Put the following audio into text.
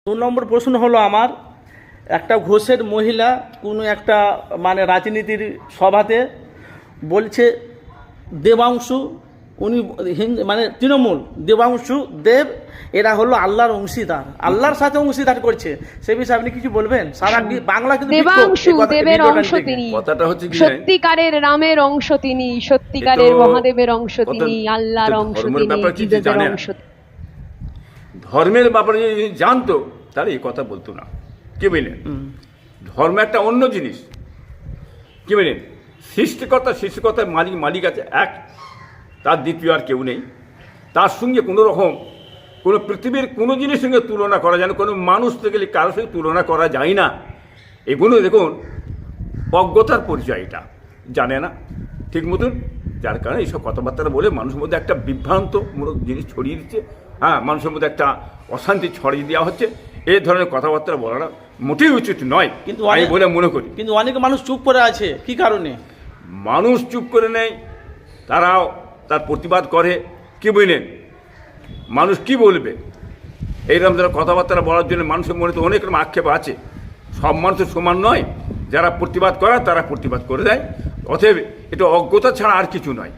2 নম্বর প্রশ্ন হলো আমার, একটা ঘোষের মহিলা কোনো একটা মানে রাজনীতির সভাতে বলছে দেবাংশু উনি মানে তৃণমূল দেবাংশু দেব এরা হলো আল্লাহর অংশীদার, আল্লাহর সাথে অংশীদার করছে। সে বিষয়ে আপনি কিছু বলবেন? সারা বাংলা কিন্তু দেবাংশু দেবের অংশ তিনি, কথাটা হচ্ছে কি সত্যিকারের রামের অংশ তিনি, সত্যিকারের মহাদেবের অংশ তিনি, আল্লাহর অংশ তিনি, জীবের অংশ। ধর্মের ব্যাপারে যদি জানতো তাহলে এই কথা বলতো না। কি বললেন? ধর্ম একটা অন্য জিনিস। কি বললেন? সৃষ্টিকর্তার মালিক আছে এক, তার দ্বিতীয় আর কেউ নেই। তার সঙ্গে কোনো রকম কোনো পৃথিবীর কোনো জিনিসের সঙ্গে তুলনা করা যায় না, কোনো মানুষ থেকে কারোর সঙ্গে তুলনা করা যায় না। এগুলো দেখুন অজ্ঞতার পরিচয়, এটা জানে না ঠিক মতন, যার কারণে এইসব কথাবার্তা বলে মানুষের মধ্যে একটা বিভ্রান্তমূলক জিনিস ছড়িয়ে দিচ্ছে। হ্যাঁ, মানুষের মধ্যে একটা অশান্তি ছড়িয়ে দেওয়া হচ্ছে। এই ধরনের কথাবার্তা বলাটা মোটেই উচিত নয় কিন্তু আমি বলে মনে করি। কিন্তু অনেক মানুষ চুপ করে আছে, কি কারণে? মানুষ চুপ করে নেই, তারাও তার প্রতিবাদ করে। কি বললেন? মানুষ কি বলবে এইরকম যারা কথাবার্তা বলার জন্য মানুষের মনে তো অনেক রকম আক্ষেপ আছে। সব মানুষের সমান নয়, যারা প্রতিবাদ করে তারা প্রতিবাদ করে দেয়। অতএব এটা অজ্ঞতা ছাড়া আর কিছু নয়।